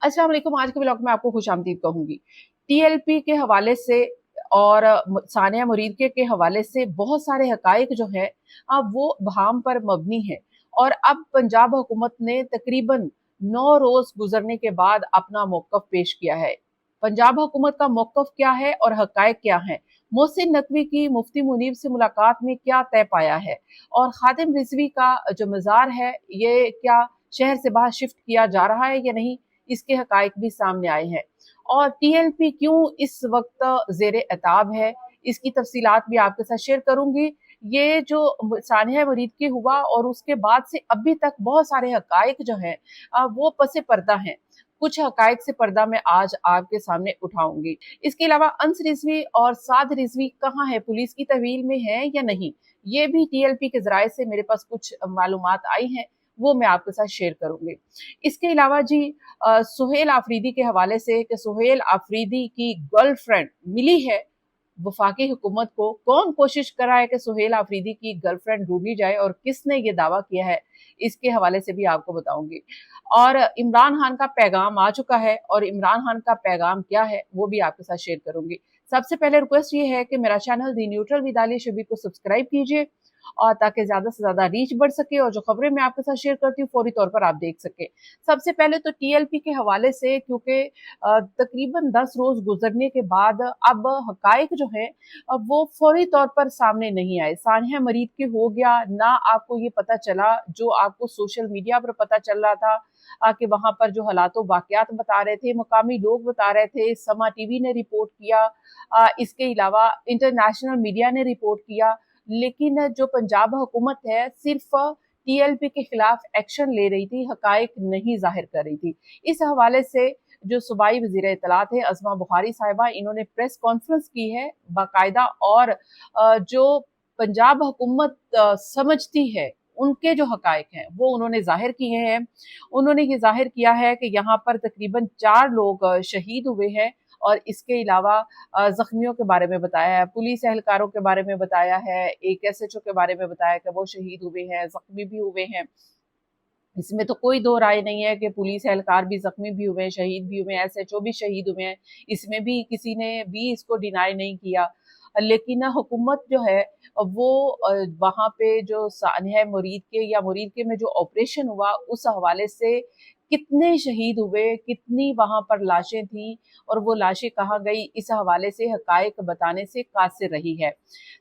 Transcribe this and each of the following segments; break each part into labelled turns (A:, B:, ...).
A: अस्सलाम वालेकुम। आज के ब्लॉग में आपको खुशामदीद कहूंगी। टीएलपी के हवाले से और सानिया मुरीद के हवाले से बहुत सारे हकाइक जो है वो बहाम पर मबनी है। और अब पंजाब हुकूमत ने तकरीबन 9 रोज गुजरने के बाद अपना मौकफ पेश किया है। पंजाब हुकूमत का मौकफ क्या है और हकाइक क्या है, मोहसिन नकवी की मुफ्ती मुनीब से मुलाकात में क्या तय पाया है, और खादिम रिजवी का जो मज़ार है ये क्या शहर से बाहर शिफ्ट किया जा रहा है या नहीं, इसके हकाइक भी सामने आए हैं। और टीएलपी क्यों इस वक्त जेर एताब है, इसकी तफसीलात भी आपके साथ शेयर करूंगी। ये जो सानिया मुरीद के हुआ और उसके बाद से अभी तक बहुत सारे हकाइक जो हैं वो पसे पर्दा हैं। कुछ हकाइक से पर्दा मैं आज आपके सामने उठाऊंगी। इसके अलावा अंस रिजवी और साद रिजवी कहाँ है, पुलिस की तहवील में है या नहीं, ये भी टीएलपी के जराये से मेरे पास कुछ मालूमात आई हैं, वो मैं आपके साथ शेयर करूंगी। इसके अलावा जी सुहेल आफरीदी के हवाले से कि सुहेल आफरीदी की गर्लफ्रेंड मिली है वफाकी हुकूमत को, कौन कोशिश कर रहा है कि सुहेल आफरीदी की गर्लफ्रेंड ढूंढी जाए और किसने ये दावा किया है, इसके हवाले से भी आपको बताऊंगी। और इमरान खान का पैगाम आ चुका है और इमरान खान का पैगाम क्या है वो भी आपके साथ शेयर करूंगी। सबसे पहले रिक्वेस्ट ये है कि मेरा channel the neutral with Aliya Shabir को सब्सक्राइब कीजिए और ताकि ज्यादा से ज्यादा रीच बढ़ सके और जो खबरें मैं आपके साथ शेयर करती हूँ फौरी तौर पर आप देख सके। सबसे पहले तो टीएलपी के हवाले से, क्योंकि तकरीबन 10 रोज गुजरने के बाद अब हकाइक जो है वो फौरी तौर पर सामने नहीं आए। सानिया मुरीद के हो गया ना, आपको ये पता चला जो आपको सोशल मीडिया पर पता चल रहा था कि वहां पर जो हालात वाकयात बता रहे थे, मुकामी लोग बता रहे थे, समा टीवी ने रिपोर्ट किया, इसके अलावा इंटरनेशनल मीडिया ने रिपोर्ट किया। लेकिन जो पंजाब हुकूमत है सिर्फ टीएलपी के खिलाफ एक्शन ले रही थी, हकाइक नहीं जाहिर कर रही थी। इस हवाले से जो सूबाई वज़ीर इत्तलात है अज़मा बुखारी साहिबा, इन्होंने प्रेस कॉन्फ्रेंस की है बाकायदा, और जो पंजाब हुकूमत समझती है उनके जो हकाइक हैं वो उन्होंने जाहिर किए हैं। उन्होंने ये जाहिर किया है कि यहाँ पर तकरीबन 4 लोग शहीद हुए हैं और इसके अलावा जख्मियों के बारे में बताया है, पुलिस एहलकारों के बारे में बताया है, एक एसएचओ के बारे में बताया कि वो शहीद हुए हैं, जख्मी भी हुए हैं। इसमें तो कोई दो राय नहीं है कि पुलिस एहलकार भी जख्मी भी हुए हैं, शहीद भी हुए हैं, एसएचओ भी शहीद हुए हैं, इसमें भी किसी ने भी इसको डिनाई नहीं किया। लेकिन हुकूमत जो है वो वहाँ पे जो सानिया मुरीद के या मुरीद के में जो ऑपरेशन हुआ उस हवाले से कितने शहीद हुए, कितनी वहां पर लाशें थी और वो लाशें कहाँ गई, इस हवाले से हकायक बताने से कासिर रही है।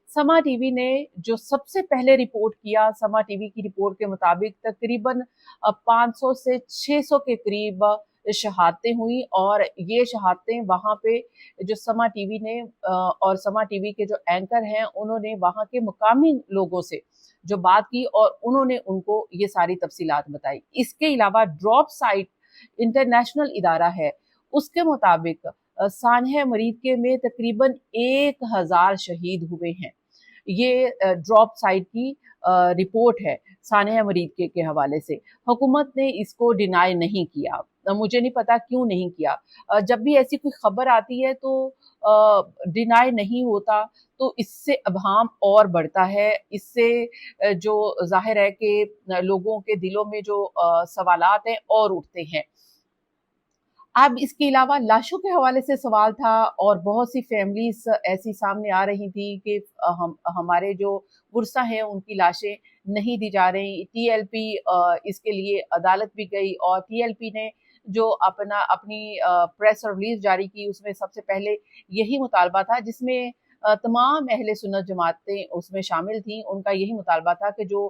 A: समा टीवी ने जो सबसे पहले रिपोर्ट किया, समा टीवी की रिपोर्ट के मुताबिक तकरीबन 500 से 600 के करीब शहादतें हुई और ये शहादतें वहाँ पे जो समा टीवी ने और समा टीवी के जो एंकर हैं उन्होंने वहाँ के मुकामी लोगों से जो बात की और उन्होंने उनको ये सारी तफसीलात बताई। इसके अलावा ड्रॉप साइट इंटरनेशनल इदारा है, उसके मुताबिक सानिया मुरीद के में तकरीबन 1000 शहीद हुए हैं। ये ड्रॉप साइट की रिपोर्ट है सानिया मुरीद के हवाले से। हुकूमत ने इसको डिनाई नहीं किया, मुझे नहीं पता क्यों नहीं किया। जब भी ऐसी कोई खबर आती है तो डिनाई नहीं होता तो इससे अभाम और बढ़ता है, इससे जो जाहिर है कि लोगों के दिलों में जो सवालात हैं और उठते हैं। अब इसके अलावा लाशों के हवाले से सवाल था और बहुत सी फैमिलीज ऐसी सामने आ रही थी कि हमारे जो गुरसा हैं उनकी लाशें नहीं दी जा रही। टीएलपी इसके लिए अदालत भी गई और टीएलपी ने जो अपनी प्रेस रिलीज जारी की उसमें सबसे पहले यही मुतालबा था, जिसमें तमाम अहले सुन्नत जमातें उसमें शामिल थी। उनका यही मुतालबा था कि जो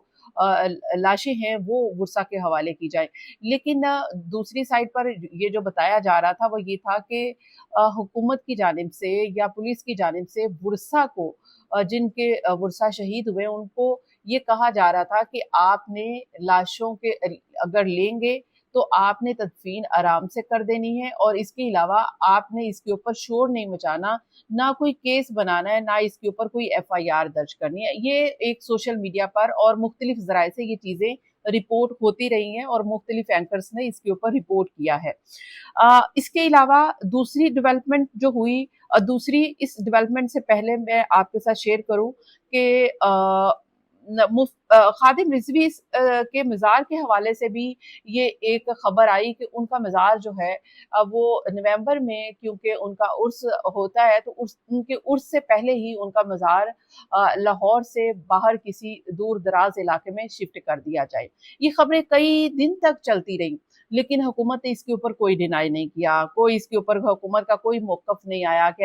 A: लाशें हैं वो गुरसा के हवाले की जाए। लेकिन दूसरी साइड पर ये जो बताया जा रहा था वो ये था कि हुकूमत की जानिब से या पुलिस की जानिब से गुरसा को जिनके गुरसा शहीद हुए उनको ये कहा जा रहा था कि आपने लाशों के अगर लेंगे तो आपने तदफीन आराम से कर देनी है और इसके अलावा आपने इसके ऊपर शोर नहीं मचाना, ना कोई केस बनाना है, ना इसके ऊपर कोई एफआईआर दर्ज करनी है। ये एक सोशल मीडिया पर और मुख्तलिफ जराए से ये चीजें रिपोर्ट होती रही हैं और मुख्तलिफ एंकर्स ने इसके ऊपर रिपोर्ट किया है। इसके अलावा दूसरी डेवलपमेंट जो हुई, दूसरी इस डेवलपमेंट से पहले मैं आपके साथ शेयर करूं कि खादिम रिजवी के मज़ार के हवाले से भी ये एक खबर आई कि उनका मज़ार जो है वो नवंबर में, क्योंकि उनका उर्स होता है, तो उनके उर्स से पहले ही उनका मज़ार लाहौर से बाहर किसी दूर दराज इलाके में शिफ्ट कर दिया जाए। ये खबरें कई दिन तक चलती रहीं, लेकिन हुकूमत ने इसके ऊपर कोई डिनाई नहीं किया, कोई इसके ऊपर हुकूमत का कोई मौक़िफ़ नहीं आया कि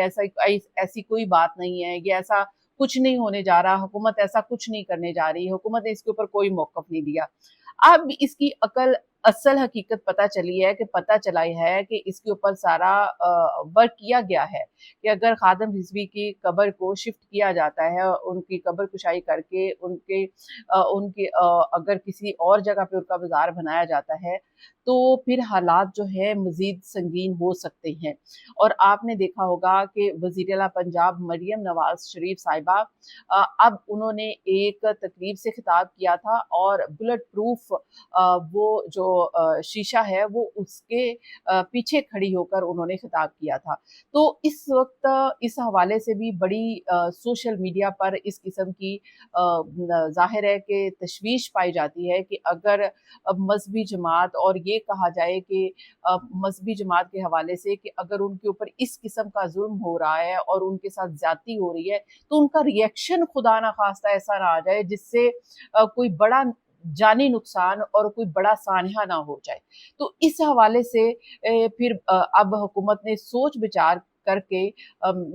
A: ऐसी कोई बात नहीं है, ये ऐसा कुछ नहीं होने जा रहा, हुकूमत ऐसा कुछ नहीं करने जा रही, हुकूमत ने इसके ऊपर कोई मौक़िफ़ नहीं दिया। अब इसकी असल हकीकत पता चली है कि पता चला है कि इसके ऊपर सारा वर्क किया गया है कि अगर खादिम रिजवी की कब्र को शिफ्ट किया जाता है, उनकी कब्र कुशाई करके उनके अगर किसी और जगह पे उनका मज़ार बनाया जाता है, तो फिर हालात जो है मज़ीद संगीन हो सकते हैं। और आपने देखा होगा कि वज़ीर आला पंजाब मरियम नवाज़ शरीफ साहिबा अब उन्होंने एक तकरीब से खिताब किया था और बुलेट प्रूफ वो जो शीशा है वो उसके पीछे खड़ी होकर उन्होंने खिताब किया था। तो इस वक्त इस हवाले से भी बड़ी सोशल मीडिया पर इस किस्म की ज़ाहिर है कि तशवीश पाई जाती है कि अगर मजहबी जमात, और ये कहा जाए कि मजहबी जमात के हवाले से कि अगर उनके ऊपर इस किस्म का जुल्म हो रहा है और उनके साथ ज्यादती हो रही है, तो उनका रिएक्शन खुदा ना खास्ता ऐसा ना आ जाए जिससे कोई बड़ा जानी नुकसान और कोई बड़ा सानहा ना हो जाए। तो इस हवाले से फिर अब हुकूमत ने सोच विचार करके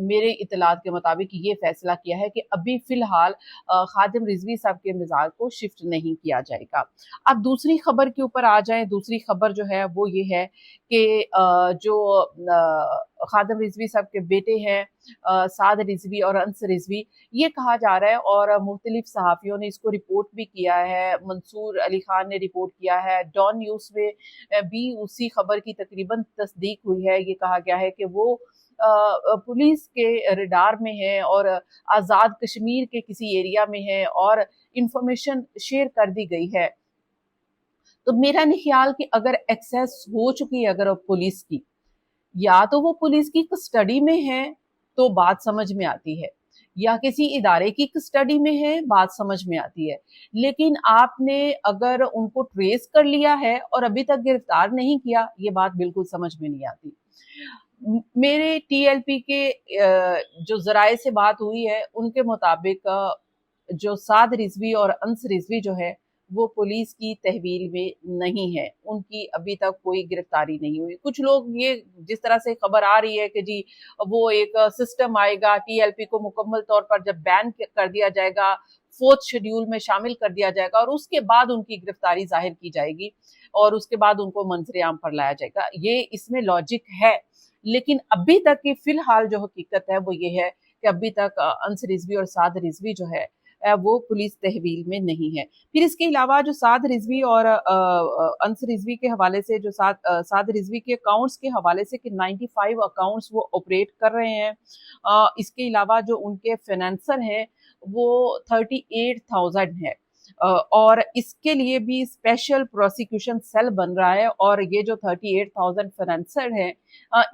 A: मेरे इत्तलात के मुताबिक ये फैसला किया है कि अभी फिलहाल खादिम रिजवी साहब के मज़ार को शिफ्ट नहीं किया जाएगा। अब दूसरी खबर के ऊपर आ जाएं। दूसरी खबर जो है वो ये है कि जो खादिम रिजवी साहब के बेटे हैं साद रिजवी और अंस रिजवी, ये कहा जा रहा है और मुख्तलिफ सहाफ़ियों ने इसको रिपोर्ट भी किया है। मंसूर अली खान ने रिपोर्ट किया है, डॉन न्यूज़ में भी उसी खबर की तकरीबन तस्दीक हुई है। ये कहा गया है कि वो पुलिस के रडार में है और आज़ाद कश्मीर के किसी एरिया में है और इंफॉर्मेशन शेयर कर दी गई है। तो मेरा नहीं ख्याल कि अगर एक्सेस हो चुकी है अगर पुलिस की, या तो वो पुलिस की कस्टडी में है तो बात समझ में आती है, या किसी इदारे की कस्टडी में है बात समझ में आती है। लेकिन आपने अगर उनको ट्रेस कर लिया है और अभी तक गिरफ्तार नहीं किया, ये बात बिल्कुल समझ में नहीं आती। मेरे टीएलपी के जो जराए से बात हुई है उनके मुताबिक जो साद रिजवी और अंस रिजवी जो है वो पुलिस की तहवील में नहीं है, उनकी अभी तक कोई गिरफ्तारी नहीं हुई। कुछ लोग ये जिस तरह से खबर आ रही है कि जी वो एक सिस्टम आएगा, टीएलपी को मुकम्मल तौर पर जब बैन कर दिया जाएगा, 4th शेड्यूल में शामिल कर दिया जाएगा और उसके बाद उनकी गिरफ्तारी जाहिर की जाएगी और उसके बाद उनको मंजर आम पर लाया जाएगा। ये इसमें लॉजिक है, लेकिन अभी तक की फिलहाल जो हकीकत है वो ये है कि अभी तक अंस रिजवी और साद रिजवी जो है वो पुलिस तहवील में नहीं है। फिर इसके अलावा जो साद रिजवी और अंस रिजवी के हवाले से जो साद रिजवी के अकाउंट्स के हवाले से कि 95 अकाउंट्स वो ऑपरेट कर रहे हैं। इसके अलावा जो उनके फाइनेंसर हैं वो 38,000 है और इसके लिए भी स्पेशल प्रोसिक्यूशन सेल बन रहा है और ये जो 38,000 फाइनेंसर हैं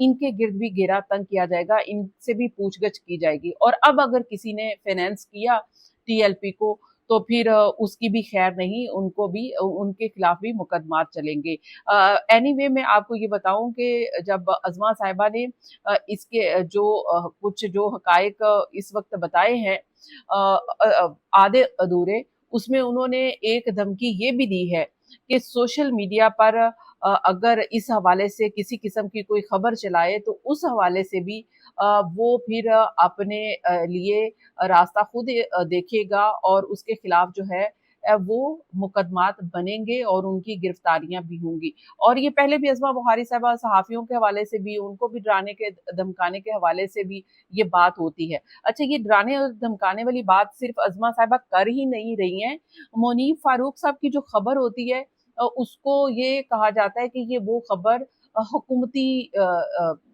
A: इनके गिर्द भी घेरा तंग किया जाएगा, इनसे भी पूछगछ की जाएगी। और अब अगर किसी ने फाइनेंस किया टीएलपी को तो फिर उसकी भी खैर नहीं, उनको भी उनके खिलाफ भी मुकदमात चलेंगे। एनीवे मैं आपको ये बताऊं कि जब अज़मा साहिबा ने इसके जो कुछ जो हकायक इस वक्त बताए हैं आधे अधूरे, उसमें उन्होंने एक धमकी ये भी दी है कि सोशल मीडिया पर अगर इस हवाले से किसी किस्म की कोई खबर चलाए तो उस हवाले से भी वो फिर अपने लिए रास्ता खुद देखेगा और उसके खिलाफ जो है वो मुकदमात बनेंगे और उनकी गिरफ्तारियां भी होंगी। और ये पहले भी अज़मा बुखारी साहबा सहाफ़ियों के हवाले से भी, उनको भी डराने के धमकाने के हवाले से भी ये बात होती है। अच्छा, ये डराने और धमकाने वाली बात सिर्फ अज़मा साहिबा कर ही नहीं रही हैं, मोनीब फारूक साहब की जो खबर होती है उसको ये कहा जाता है कि ये वो खबर हुकूमती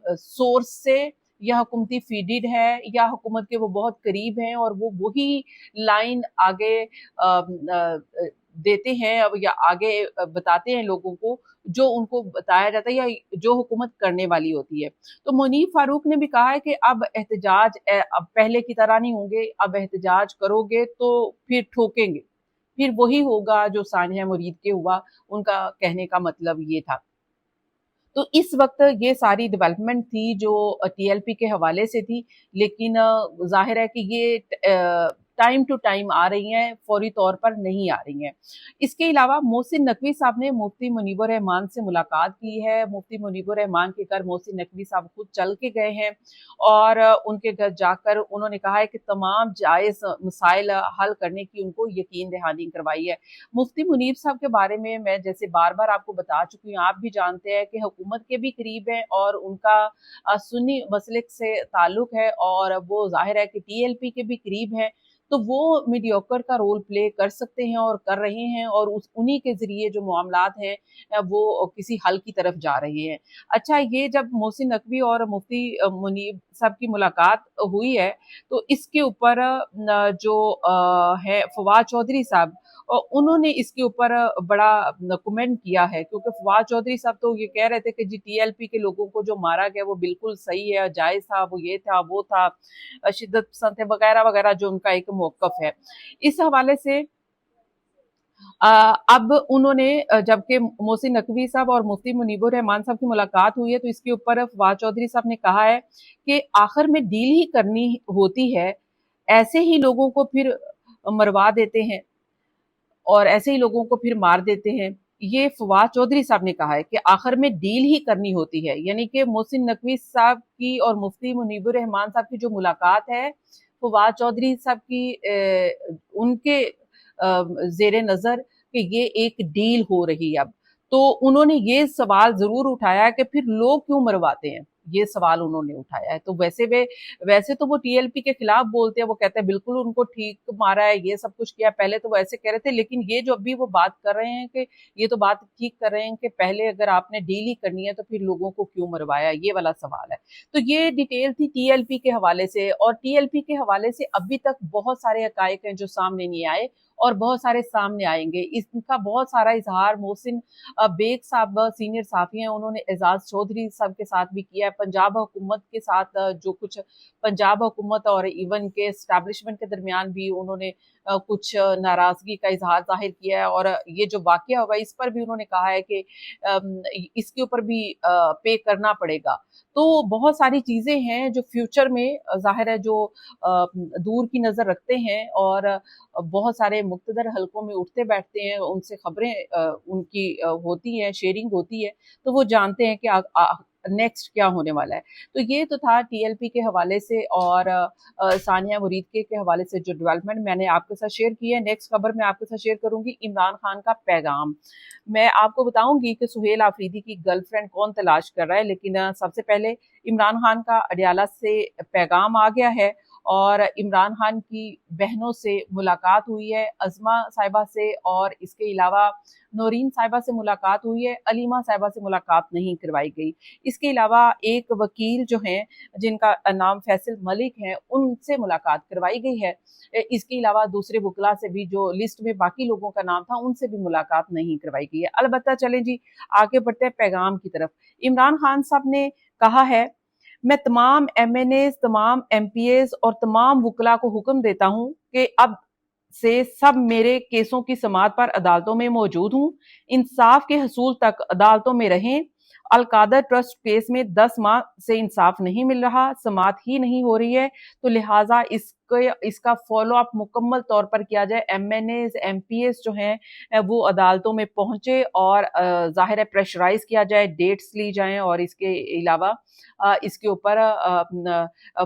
A: सोर्स से या हुकूमती फीडेड है या हुकूमत के वो बहुत करीब हैं और वो वही लाइन आगे देते हैं या आगे बताते हैं लोगों को, जो उनको बताया जाता है या जो हुकूमत करने वाली होती है। तो मुनीब फारूक ने भी कहा है कि अब एहतजाज अब पहले की तरह नहीं होंगे, अब एहतजाज करोगे तो फिर ठोकेंगे, फिर वही होगा जो सानिया मुरीद के हुआ। उनका कहने का मतलब ये था। तो इस वक्त ये सारी डेवलपमेंट थी जो टीएलपी के हवाले से थी, लेकिन जाहिर है कि ये टाइम टू टाइम आ रही हैं, फौरी तौर पर नहीं आ रही हैं। इसके अलावा मोहसिन नकवी साहब ने मुफ्ती मुनीबुर रहमान से मुलाकात की है। मुफ्ती मुनीबुर रहमान के घर मोहसिन नकवी साहब खुद चल के गए हैं और उनके घर जाकर उन्होंने कहा है कि तमाम जायज़ मसाइल हल करने की उनको यकीन दहानी करवाई है। मुफ्ती मुनीब साहब के बारे में मैं जैसे बार बार आपको बता चुकी हूँ, आप भी जानते हैं कि हुकूमत के भी करीब है और उनका सुन्नी मसलिक से ताल्लुक है और वो जाहिर है कि टीएलपी के भी करीब है, तो वो मीडियोकर का रोल प्ले कर सकते हैं और कर रहे हैं और उन्हीं के जरिए जो मामलात हैं वो किसी हल की तरफ जा रहे हैं। अच्छा, ये जब मोहसिन नकवी और मुफ्ती मुनीब साहब की मुलाकात हुई है, तो इसके ऊपर जो है फवाद चौधरी साहब, और उन्होंने इसके ऊपर बड़ा कमेंट किया है, क्योंकि फवाद चौधरी साहब तो ये कह रहे थे कि जी टीएलपी के लोगों को जो मारा गया वो बिल्कुल सही है, जायज था, वो ये था, वो था, शिद्दत पसंद थे वगैरह वगैरह, जो उनका एक मौकफ है। इस हवाले से अब उन्होंने जबकि मोहसिन नकवी साहब और मुफ्ती मुनीबुर रहमान साहब की मुलाकात हुई है, तो इसके ऊपर फवाद चौधरी साहब ने कहा है कि आखिर में डील ही करनी होती है, ऐसे ही लोगों को फिर मरवा देते हैं और ऐसे ही लोगों को फिर मार देते हैं। ये फवाद चौधरी साहब ने कहा है कि आखिर में डील ही करनी होती है, यानी कि मोहसिन नकवी साहब की और मुफ्ती मुनीबुर रहमान साहब की जो मुलाकात है, फवाद चौधरी साहब की उनके जेर नजर कि ये एक डील हो रही है अब। तो उन्होंने ये सवाल जरूर उठाया कि फिर लोग क्यों मरवाते हैं, ये सवाल उन्होंने उठाया है। तो वैसे तो वो टीएलपी के खिलाफ बोलते हैं, वो कहते हैं बिल्कुल उनको ठीक मारा है, ये सब कुछ किया। पहले तो वो ऐसे कह रहे थे, लेकिन ये जो अभी वो बात कर रहे हैं कि ये तो बात ठीक कर रहे हैं कि पहले अगर आपने डील ही करनी है तो फिर लोगों को क्यों मरवाया, ये वाला सवाल है। तो ये डिटेल थी टीएलपी के हवाले से, और टीएलपी के हवाले से अभी तक बहुत सारे हकायक हैं जो सामने नहीं आए और बहुत सारे सामने आएंगे। इसका बहुत सारा इजहार मोहसिन बेग साहब सीनियर साफी हैं, उन्होंने एजाज चौधरी साहब के साथ भी किया है। पंजाब हुकूमत के साथ जो कुछ पंजाब हुकूमत और इवन के एस्टैब्लिशमेंट के दरमियान भी उन्होंने कुछ नाराजगी का इजहार जाहिर किया है। और ये जो वाकया हुआ इस पर भी उन्होंने कहा है कि इसके ऊपर भी पे करना पड़ेगा। तो बहुत सारी चीजें हैं जो फ्यूचर में जाहिर है जो दूर की नजर रखते हैं और बहुत सारे मुक्तदर हलकों में उठते बैठते हैं, उनसे खबरें उनकी होती हैं, शेयरिंग होती है, तो वो जानते हैं कि नेक्स्ट क्या होने वाला है। तो ये तो था टीएलपी के हवाले से और सानिया मुरीद के हवाले से जो डेवलपमेंट मैंने आपके साथ शेयर की है। नेक्स्ट खबर मैं आपके साथ शेयर करूंगी इमरान खान का पैगाम। मैं आपको बताऊंगी कि सुहेल आफरीदी की गर्लफ्रेंड कौन तलाश कर रहा है, लेकिन सबसे पहले इमरान खान का अडियाला से पैगाम आ गया है और इमरान खान की बहनों से मुलाकात हुई है, अज़मा साहिबा से, और इसके अलावा नौरीन साहिबा से मुलाकात हुई है, अलीमा साहिबा से मुलाकात नहीं करवाई गई। इसके अलावा एक वकील जो हैं जिनका नाम फैसल मलिक है, उनसे मुलाकात करवाई गई है। इसके अलावा दूसरे वकला से भी जो लिस्ट में बाकी लोगों का नाम था उनसे भी मुलाकात नहीं करवाई गई है। अलबत्ता चलें जी, आगे बढ़ते हैं पैगाम की तरफ। इमरान खान साहब ने कहा है, मैं तमाम एमएनएज, तमाम एमपीएज और तमाम वकला को हुक्म देता हूं कि अब से सब मेरे केसों की समाअत पर अदालतों में मौजूद हूं, इंसाफ के हसूल तक अदालतों में रहें। अलकादर ट्रस्ट केस में 10 माह से इंसाफ नहीं मिल रहा, समाअत ही नहीं हो रही है, तो लिहाजा इसका फॉलो अप मुकम्मल तौर पर किया जाए। एमएनएज, एमपीएस जो हैं वो अदालतों में पहुंचे और जाहिर है प्रेशराइज किया जाए, डेट्स ली जाएं और इसके अलावा इसके ऊपर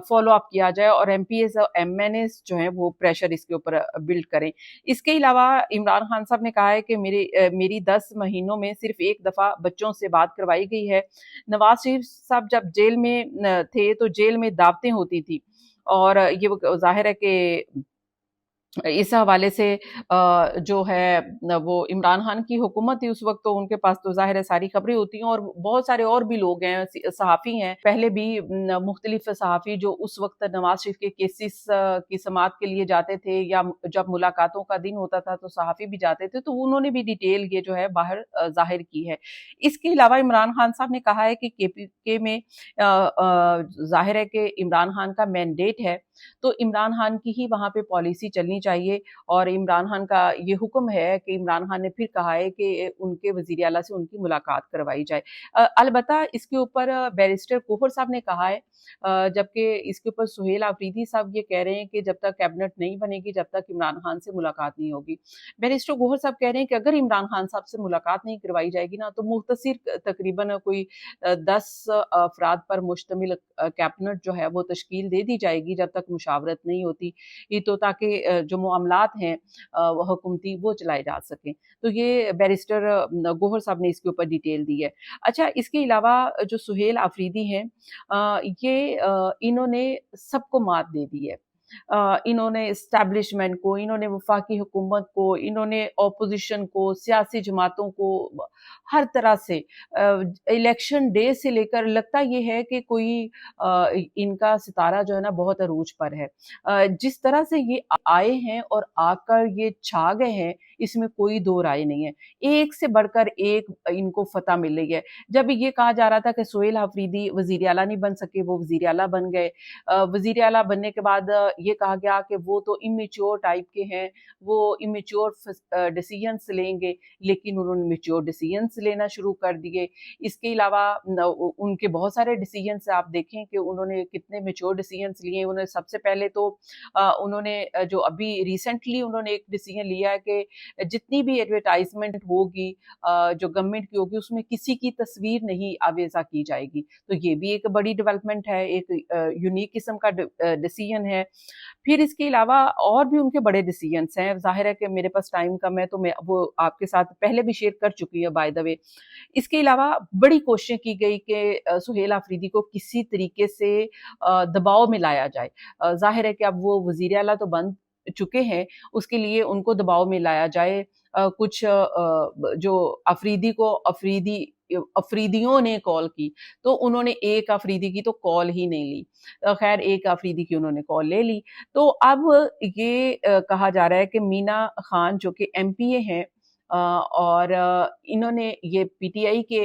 A: फॉलो अप किया जाए और एमपीएस और एमएनएस जो हैं वो प्रेशर इसके ऊपर बिल्ड करें। इसके अलावा इमरान खान साहब ने कहा है कि मेरी 10 महीनों में सिर्फ एक दफा बच्चों से बात करवाई गई है। नवाज शरीफ साहब जब जेल में थे तो जेल में दावतें होती थी और ये जाहिर है कि इस हवाले से जो है वो इमरान खान की हुकूमत थी उस वक्त, तो उनके पास तो ज़ाहिर है सारी खबरें होती हैं, और बहुत सारे और भी लोग हैं, सहाफ़ी हैं, पहले भी मुख्तलिफ सहाफ़ी जो उस वक्त नवाज शरीफ के केसेस की समाअत के लिए जाते थे, या जब मुलाकातों का दिन होता था तो सहाफ़ी भी जाते थे, तो उन्होंने भी डिटेल ये जो है बाहर ज़ाहिर की है। इसके अलावा इमरान खान साहब ने कहा है कि केपीके में ज़ाहिर है कि इमरान खान का मैंडेट है, तो इमरान खान की ही वहाँ पे पॉलिसी चलनी चाहिए, और इमरान खान का ये हुक्म है कि इमरान खान ने फिर कहा है कि उनके वज़ीर आला से उनकी मुलाकात करवाई जाए। अलबत्ता इसके ऊपर बैरिस्टर कोहर साहब ने कहा है, जबकि इसके ऊपर सुहेल आफरीदी साहब ये कह रहे हैं कि जब तक कैबिनेट नहीं बनेगी, जब तक इमरान खान से मुलाकात नहीं होगी। बैरिस्टर कोहर साहब कह रहे हैं कि अगर इमरान खान साहब से मुलाकात नहीं करवाई जाएगी ना, तो मुख्तसिर तकरीबन कोई 10 अफराद पर मुश्तमिल कैबिनेट जो है वो तश्कील दे दी जाएगी, जब तक मुशावरत नहीं होती, ये तो ताकि जो मामलात हैं वो हुकूमती वो चलाए जा सकें। तो ये बैरिस्टर गोहर साहब ने इसके ऊपर डिटेल दी है। अच्छा, इसके अलावा जो सुहेल आफरीदी हैं, इन्होंने सबको मात दे दी है। इन्होंने एस्टैब्लिशमेंट को, इन्होंने वफाकी हुकूमत को, इन्होंने ऑपोजिशन को, सियासी जमातों को, हर तरह से इलेक्शन डे से लेकर लगता ये है कि कोई इनका सितारा जो है ना बहुत अरूज पर है। जिस तरह से ये आए हैं और आकर ये छा गए हैं, इसमें कोई दो राय नहीं है। एक से बढ़कर एक इनको फतह मिल रही है। जब ये कहा जा रहा था कि सुहेल आफरीदी वज़ीर आला नहीं बन सके, वो वज़ीर आला बन गए। वज़ीर आला बनने के बाद ये कहा गया कि वो तो इमैच्योर टाइप के हैं, वो इमैच्योर डिसीजंस लेंगे, लेकिन उन्होंने मैच्योर डिसीजंस लेना शुरू कर दिए। इसके अलावा उनके बहुत सारे डिसीजंस आप देखें कि उन्होंने कितने मैच्योर डिसीजंस लिए। उन्होंने सबसे पहले तो उन्होंने जो अभी रिसेंटली उन्होंने एक डिसीजन लिया है कि जितनी भी एडवर्टाइजमेंट होगी जो गवर्नमेंट की होगी, उसमें किसी की तस्वीर नहीं आवेज़ा की जाएगी। तो ये भी एक बड़ी डेवलपमेंट है, एक यूनिक किस्म का डिसीजन है। फिर इसके अलावा और भी उनके बड़े डिसीजंस हैं। ज़ाहिर है कि मेरे पास टाइम कम है, तो मैं वो आपके साथ पहले भी शेयर कर चुकी हूँ बाय द वे। इसके अलावा बड़ी कोशिश की गई कि सुहेल आफरीदी को किसी तरीके से दबाव में लाया जाए। ज़ाहिर है कि अब वो वज़ीर आला तो बन चुके हैं, उसके लिए उनको दबाव में लाया जाए। कुछ जो अफरीदियों ने कॉल की, तो उन्होंने एक अफरीदी की तो कॉल ही नहीं ली। खैर, एक अफरीदी की उन्होंने कॉल ले ली। तो अब ये कहा जा रहा है कि मीना खान जो कि एमपीए हैं, और इन्होंने ये पीटीआई के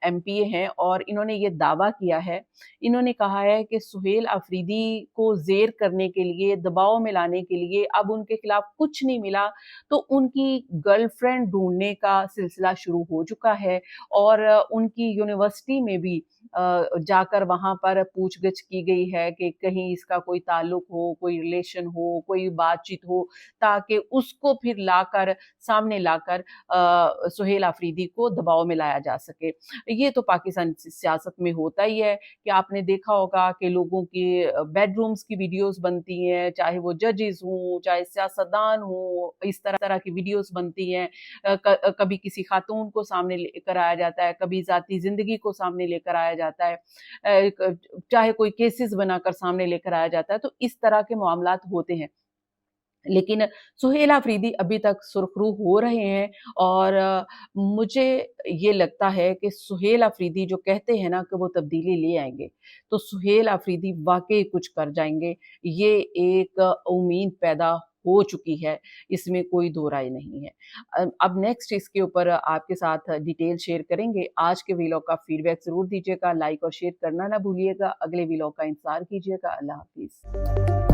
A: एमपीए हैं, और इन्होंने ये दावा किया है, इन्होंने कहा है कि सुहेल आफरीदी को ज़ेर करने के लिए, दबाव में लाने के लिए अब उनके खिलाफ कुछ नहीं मिला, तो उनकी गर्लफ्रेंड ढूँढने का सिलसिला शुरू हो चुका है, और उनकी यूनिवर्सिटी में भी जाकर वहाँ पर पूछ-गछ की गई है कि कहीं इसका कोई ताल्लुक हो, कोई रिलेशन हो, कोई बातचीत हो, ताकि उसको फिर सामने लाकर सुहेल आफरीदी को दबाव में लाया जा सके। ये तो पाकिस्तान सियासत में होता ही है कि आपने देखा होगा कि लोगों की बेडरूम्स की वीडियोस बनती हैं, चाहे वो जजेस हों, चाहे सियासतदान हों, इस तरह की वीडियोस बनती हैं। कभी किसी खातून को सामने लेकर आया जाता है, कभी ज़ाती ज़िंदगी को सामने लेकर आया जाता है, चाहे कोई केसेस बनाकर सामने लेकर आया जाता है, तो इस तरह के मामलात होते हैं। लेकिन सुहेल आफरीदी अभी तक सुर्खरू हो रहे हैं, और मुझे ये लगता है कि सुहेल आफरीदी जो कहते हैं ना कि वो तब्दीली ले आएँगे, तो सुहेल आफरीदी वाक़ई कुछ कर जाएँगे। ये एक उम्मीद पैदा हो चुकी है, इसमें कोई दो राय नहीं है। अब नेक्स्ट इसके ऊपर आपके साथ डिटेल शेयर करेंगे। आज के व्लॉग का फीडबैक ज़रूर दीजिएगा, लाइक और शेयर करना ना भूलिएगा। अगले व्लॉग का इंतज़ार कीजिएगा। अल्लाह हाफ़िज़।